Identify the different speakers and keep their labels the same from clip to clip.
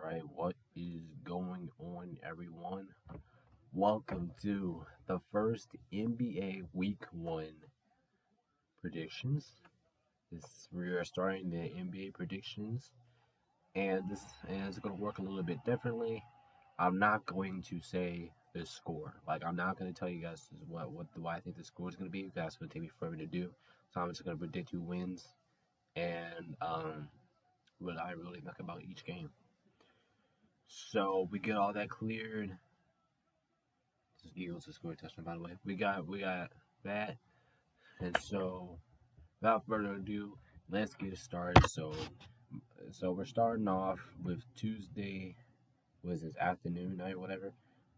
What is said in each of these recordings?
Speaker 1: Alright, what is going on, everyone? Welcome to the first NBA Week 1 predictions. We are starting the NBA predictions, and it's going to work a little bit differently. I'm not going to say the score. I'm not going to tell you guys what I think the score is going to be. That's going to take me forever to do. So I'm just going to predict who wins and what I really think about each game. So we get all that cleared. This is Eagles to score a touchdown, by the way. We got that, and so without further ado, let's get started. So we're starting off with Tuesday. Was this afternoon, night, whatever?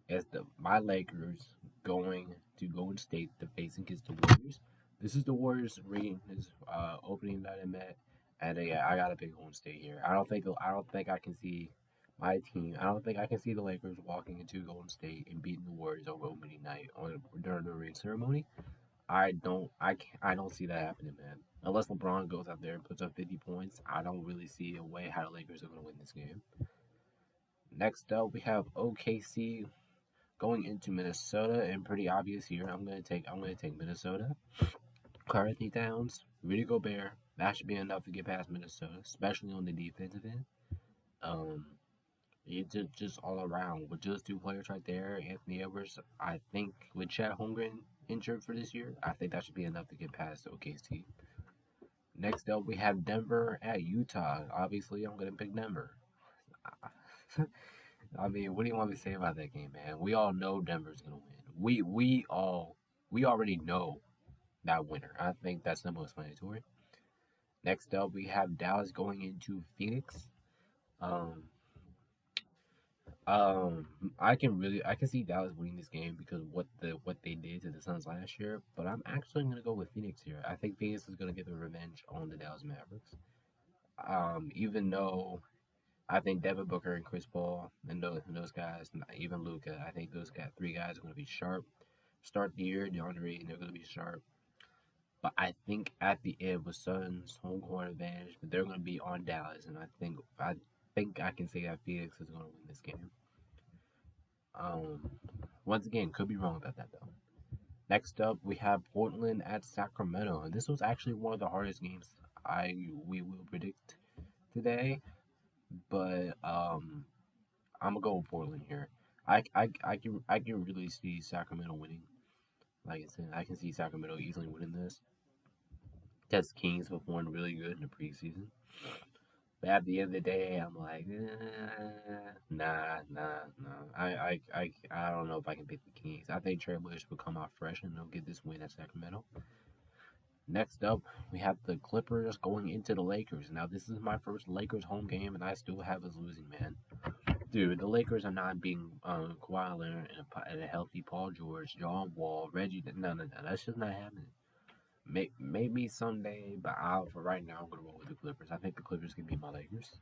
Speaker 1: It's my Lakers going to Golden State to face against the Warriors. This is the Warriors opening night I met, and I got a big Golden State here. I don't think I can see my team. I don't think I can see the Lakers walking into Golden State and beating the Warriors over opening night during the ring ceremony. I don't see that happening, man. Unless LeBron goes out there and puts up 50 points, I don't really see a way how the Lakers are going to win this game. Next up, we have OKC going into Minnesota, and pretty obvious here. I'm gonna take Minnesota. Karl Anthony Towns, Rudy Gobert. That should be enough to get past Minnesota, especially on the defensive end. Um, just all around with just two players right there. Anthony Edwards, I think with Chet Holmgren injured for this year, I think that should be enough to get past OKC. Next up, we have Denver at Utah. Obviously, I'm gonna pick Denver. I mean, what do you want me to say about that game, man? We all know Denver's gonna win. We already know that winner. I think that's the most explanatory. Next up, we have Dallas going into Phoenix. Um, um, I can see Dallas winning this game because what they did to the Suns last year. But I'm actually gonna go with Phoenix here. I think Phoenix is gonna get the revenge on the Dallas Mavericks. Even though I think Devin Booker and Chris Paul and those guys, and even Luca, I think those three guys are going to be sharp. Start the year, DeAndre, and they're going to be sharp. But I think at the end with Suns home court advantage, but they're going to be on Dallas, and I think I can say that Phoenix is going to win this game. Um, Once again, could be wrong about that though. Next up, we have Portland at Sacramento, and this was actually one of the hardest games we will predict today. But I'm gonna go with Portland here. I can really see Sacramento winning. Like I said, I can see Sacramento easily winning this. Because Kings performed really good in the preseason. But at the end of the day, I'm like, nah. I don't know if I can pick the Kings. I think Trey Williams will come out fresh and they'll get this win at Sacramento. Next up, we have the Clippers going into the Lakers. Now, this is my first Lakers home game, and I still have us losing, man. Dude, the Lakers are not being Kawhi Leonard and a healthy Paul George, John Wall, Reggie. No. That's just not happening. Maybe someday, but for right now, I'm gonna roll with the Clippers. I think the Clippers can beat my Lakers.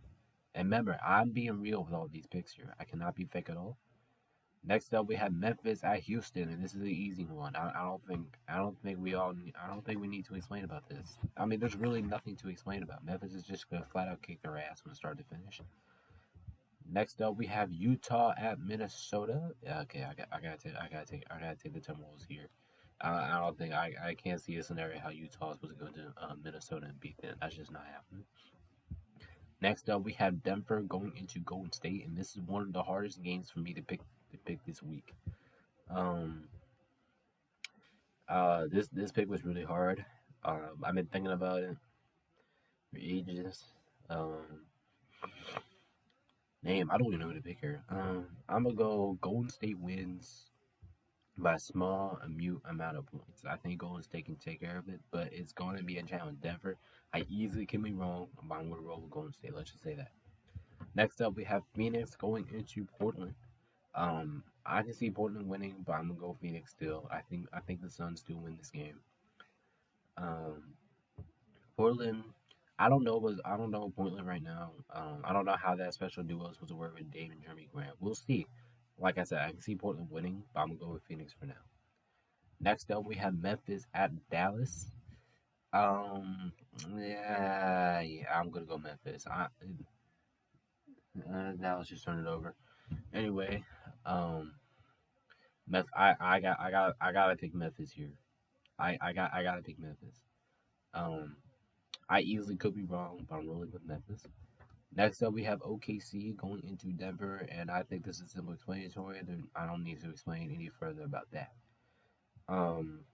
Speaker 1: And remember, I'm being real with all these picks here. I cannot be fake at all. Next up, we have Memphis at Houston, and this is an easy one. I don't think we need to explain about this. I mean, there's really nothing to explain about. Memphis is just gonna flat out kick their ass from start to finish. Next up, we have Utah at Minnesota. Yeah, okay, I gotta take the Timberwolves here. I don't think I can't see a scenario how Utah is supposed to go to Minnesota and beat them. That's just not happening. Next up, we have Denver going into Golden State, and this is one of the hardest games for me to pick this week. Um, this pick was really hard. I've been thinking about it for ages. Um, I don't even know who to pick here. I'm gonna go Golden State wins by a small mute amount of points. I think Golden State can take care of it, but it's going to be a challenge. Denver, I easily can be wrong, but I'm going to roll with Golden State. Let's just say that. Next up, we have Phoenix going into Portland. I can see Portland winning, but I'm gonna go Phoenix still. I think the Suns still win this game. Um, Portland, I don't know Portland right now. I don't know how that special duo is supposed to work with Dame and Jeremy Grant. We'll see. Like I said, I can see Portland winning, but I'm gonna go with Phoenix for now. Next up, we have Memphis at Dallas. Um, yeah, I'm gonna go Memphis. Now let's just turn it over. Anyway, um, I gotta pick Memphis here. I gotta pick Memphis. Um, I easily could be wrong, but I'm rolling with Memphis. Next up, we have OKC going into Denver, and I think this is self-explanatory. I don't need to explain any further about that.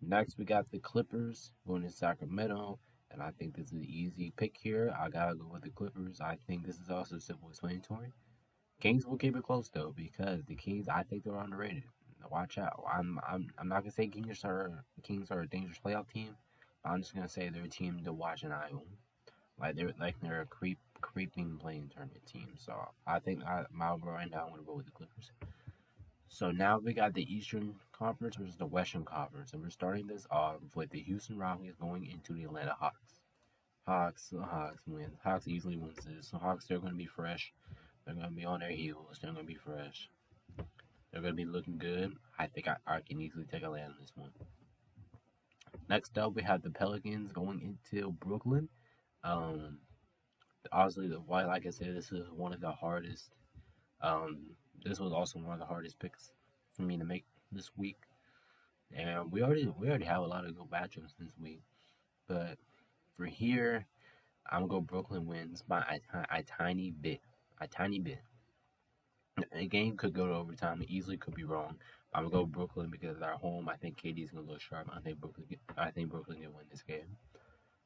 Speaker 1: Next we got the Clippers going to Sacramento, and I think this is an easy pick here. I gotta go with the Clippers. I think this is also simple explanatory. Kings will keep it close though, because the Kings I think they're underrated. Watch out. I'm not gonna say Kings are a dangerous playoff team. I'm just gonna say they're a team to watch an eye on. They're a creeping playing tournament team. So I think my overall right now I'm gonna go with the Clippers. So now we got the Eastern Conference versus the Western Conference, and we're starting this off with the Houston Rockets going into the Atlanta Hawks. Hawks win. Hawks easily wins this. So Hawks, they're going to be fresh. They're going to be on their heels. They're going to be fresh. They're going to be looking good. I think I can easily take Atlanta on this one. Next up, we have the Pelicans going into Brooklyn. Um, Honestly, like I said, this is one of the hardest. This was also one of the hardest picks for me to make this week. And we already have a lot of good matchups this week. But for here, I'm gonna go Brooklyn wins by a tiny bit. A tiny bit. The game could go to overtime. It easily could be wrong. I'm gonna go Brooklyn because they're home. I think KD's gonna look sharp. I think Brooklyn can win this game.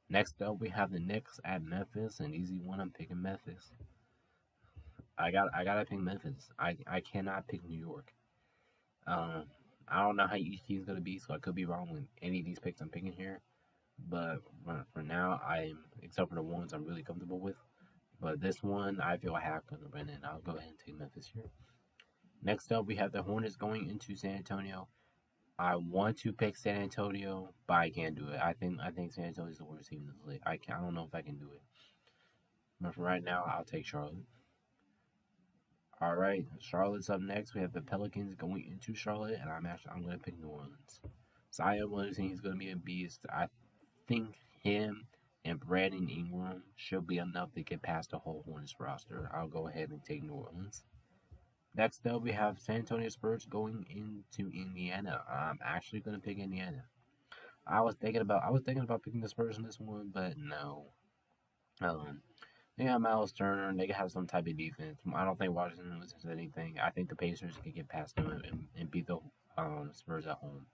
Speaker 1: Next up, we have the Knicks at Memphis. An easy one. I'm picking Memphis. I gotta pick Memphis. I cannot pick New York. Um, I don't know how each team's gonna be, so I could be wrong with any of these picks I'm picking here. But for now, except for the ones I'm really comfortable with. But this one, I feel I have to win, and I'll go ahead and take Memphis here. Next up, we have the Hornets going into San Antonio. I want to pick San Antonio, but I can't do it. I think San Antonio is the worst team in this league. I don't know if I can do it. But for right now, I'll take Charlotte. All right, Charlotte's up next. We have the Pelicans going into Charlotte, and I'm going to pick New Orleans. Zion Williamson, he's going to be a beast. I think him and Brandon Ingram should be enough to get past the whole Hornets roster. I'll go ahead and take New Orleans. Next up, we have San Antonio Spurs going into Indiana. I'm actually going to pick Indiana. I was thinking about picking the Spurs in this one, but no. Um, they got Miles Turner. They can have some type of defense. I don't think Washington loses anything. I think the Pacers can get past them and beat the Spurs at home.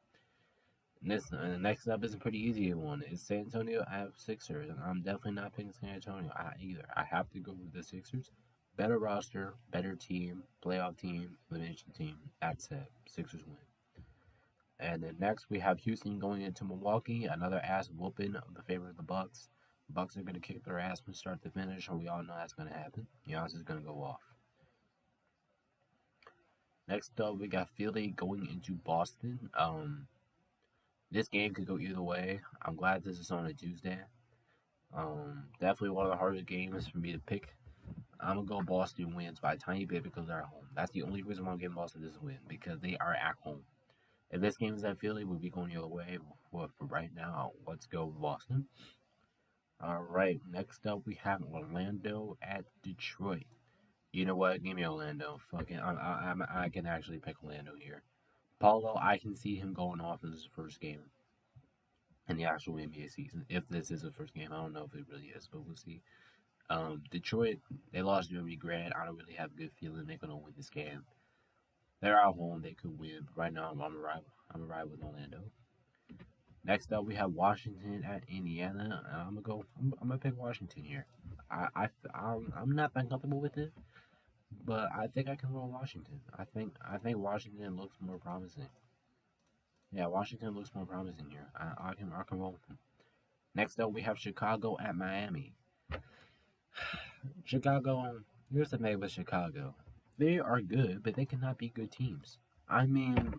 Speaker 1: Next up is a pretty easy one. It's San Antonio. I have Sixers, and I'm definitely not picking San Antonio either. I have to go with the Sixers. Better roster, better team, playoff team, elimination team. That's it. Sixers win. And then next we have Houston going into Milwaukee. Another ass whooping of the favor of the Bucks. Bucks are gonna kick their ass from start to finish, and we all know that's gonna happen. Giannis is gonna go off. Next up, we got Philly going into Boston. This game could go either way. I'm glad this is on a Tuesday. Definitely one of the hardest games for me to pick. I'm gonna go Boston wins by a tiny bit because they're at home. That's the only reason why I'm giving Boston this win because they are at home. If this game is at Philly, we'll be going the other way. But for right now, let's go Boston. All right. Next up, we have Orlando at Detroit. You know what? Give me Orlando. Fucking, I can actually pick Orlando here. Paulo, I can see him going off in his first game in the actual NBA season. If this is the first game, I don't know if it really is, but we'll see. Detroit, they lost Jeremy Grant. I don't really have a good feeling they're gonna win this game. They're at home, they could win. But right now, I'm a ride with Orlando. Next up, we have Washington at Indiana. I'm gonna pick Washington here. I'm not that comfortable with it, but I think I can roll Washington. I think Washington looks more promising. Yeah, Washington looks more promising here. I can roll with them. Next up, we have Chicago at Miami. Chicago. Here's the thing with Chicago. They are good, but they cannot be good teams. I mean,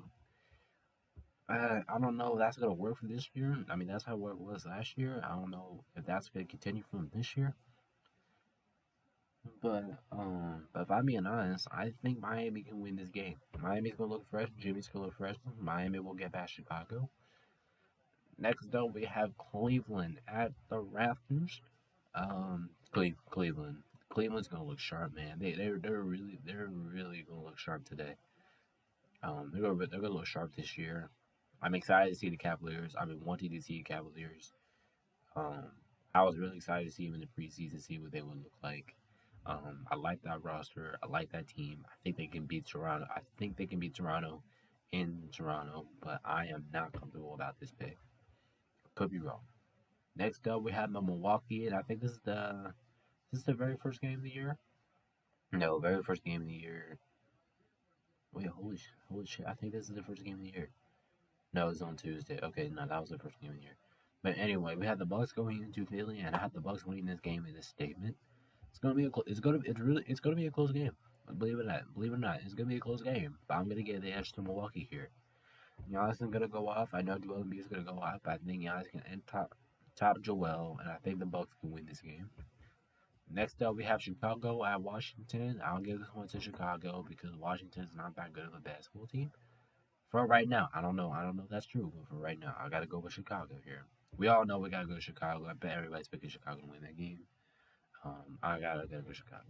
Speaker 1: I don't know if that's gonna work for this year. I mean, that's how it was last year. I don't know if that's gonna continue from this year. But if I'm being honest, I think Miami can win this game. Miami's gonna look fresh. Jimmy's gonna look fresh. Miami will get past Chicago. Next up, we have Cleveland at the Rafters. Cleveland. Cleveland's gonna look sharp, man. They're really gonna look sharp today. They're gonna look sharp this year. I'm excited to see the Cavaliers. I've been wanting to see the Cavaliers. Um, I was really excited to see them in the preseason, see what they would look like. I like that roster. I like that team. I think they can beat Toronto. I think they can beat Toronto in Toronto, but I am not comfortable about this pick. Could be wrong. Next up, we have the Milwaukee, and I think this is the very first game of the year. No, very first game of the year. Wait, holy shit! I think this is the first game of the year. No, it's on Tuesday. Okay, no, that was the first game of the year. But anyway, we had the Bucks going into Philly, and I had the Bucks winning this game in this statement. It's gonna be a close game. Believe it or not, it's gonna be a close game. But I'm gonna give the edge to Milwaukee here. Giannis is gonna go off. I know Joel Embiid is gonna go off, but I think Giannis can end top Joel, and I think the Bucks can win this game. Next up, we have Chicago at Washington. I'll give this one to Chicago because Washington's not that good of a basketball team. For right now, I don't know. I don't know if that's true, but for right now, I gotta go with Chicago here. We all know we gotta go to Chicago. I bet everybody's picking Chicago to win that game. I gotta go to Chicago.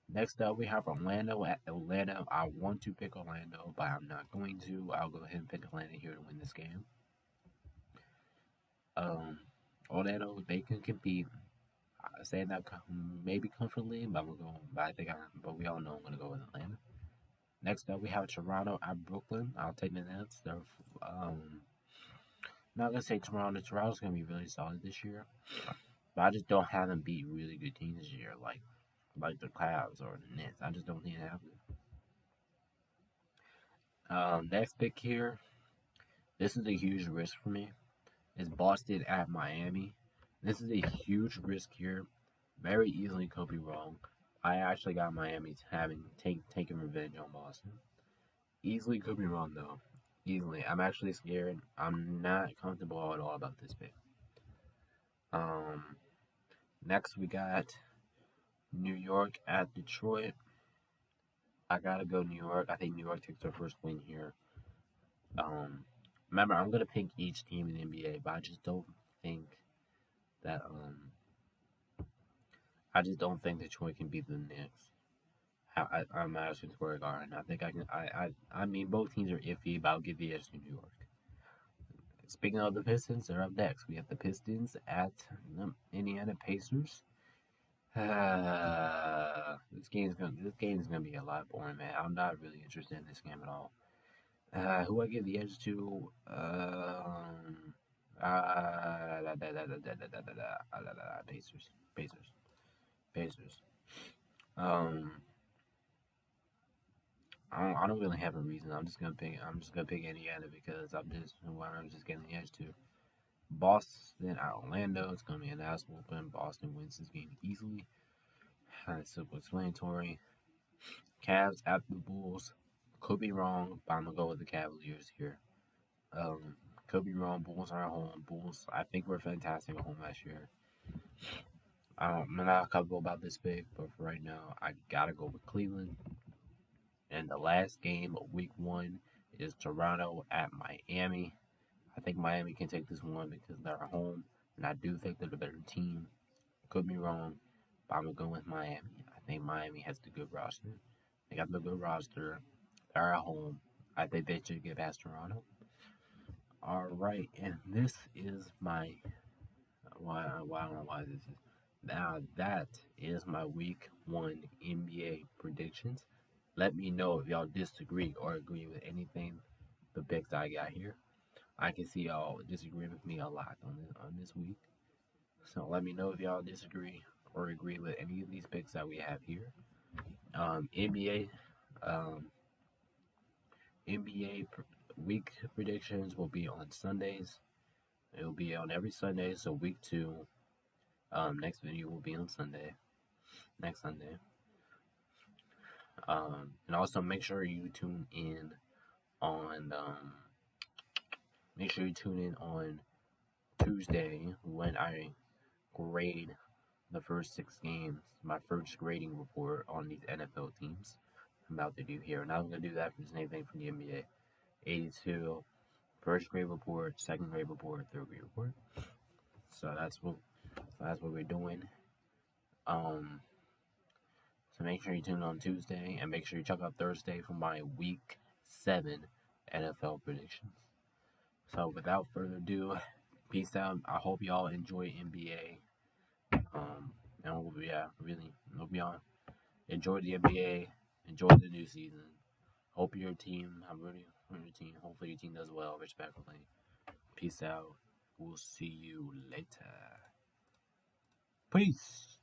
Speaker 1: Next up, we have Orlando at Atlanta. I want to pick Orlando, but I'm not going to. I'll go ahead and pick Atlanta here to win this game. Um, Orlando, they can compete. I say that maybe comfortably, but I'm gonna go. But we all know I'm gonna go with Atlanta. Next up, we have Toronto at Brooklyn. I'll take the Nets. They're not gonna say Toronto. Toronto's gonna be really solid this year, but I just don't have them beat really good teams this year, like the Cavs or the Nets. I just don't think it happens. Next pick here. This is a huge risk for me. It's Boston at Miami. This is a huge risk here. Very easily could be wrong. I actually got Miami taking revenge on Boston. Easily could be wrong though. Easily. I'm actually scared. I'm not comfortable at all about this pick. Um Next we got New York at Detroit. I gotta go New York. I think New York takes their first win here. Um Remember I'm gonna pick each team in the NBA, but that I just don't think Detroit can beat the Knicks. I'm Madison Square Garden. I think I can. I mean, both teams are iffy, but I'll give the edge to New York. Speaking of the Pistons, they're up next. We have the Pistons at the Indiana Pacers. This game's gonna be a lot boring, man. I'm not really interested in this game at all. Who I give the edge to? Pacers, Pacers, Pacers. Um, I don't really have a reason. I'm just gonna pick Indiana because I'm just getting the edge to. Boston at Orlando. It's gonna be an ass whooping. Boston wins this game easily. It's self-explanatory. Cavs at the Bulls. Could be wrong, but I'm gonna go with the Cavaliers here. Um, could be wrong. Bulls are at home. Bulls, I think we're fantastic at home last year. I'm not comfortable about this pick, but for right now, I gotta go with Cleveland. And the last game of Week 1 is Toronto at Miami. I think Miami can take this one because they're at home, and I do think they're the better team. Could be wrong, but I'm gonna go with Miami. I think Miami has the good roster. They got the good roster. They're at home. I think they should get past Toronto. All right, and this is my why I don't know why this is. Now that is my Week 1 NBA predictions. Let me know if y'all disagree or agree with anything the picks I got here. I can see y'all disagree with me a lot on this week. So let me know if y'all disagree or agree with any of these picks that we have here. NBA week predictions will be on Sundays. It will be on every Sunday. So week 2, next video will be on Sunday. Next Sunday. And also make sure you tune in on Tuesday when I grade the first 6 games, my first grading report on these NFL teams I'm about to do here. And I'm going to do that for the same thing for the NBA. 82, first grade report, second grade report, third grade report. So that's what we're doing. So make sure you tune in on Tuesday, and make sure you check out Thursday for my Week 7 NFL predictions. So without further ado, peace out. I hope y'all enjoy NBA. And really, hope y'all enjoy the NBA, enjoy the new season. Hope your team, I'm rooting for your team. Hopefully your team does well, respectfully. Peace out. We'll see you later. Peace.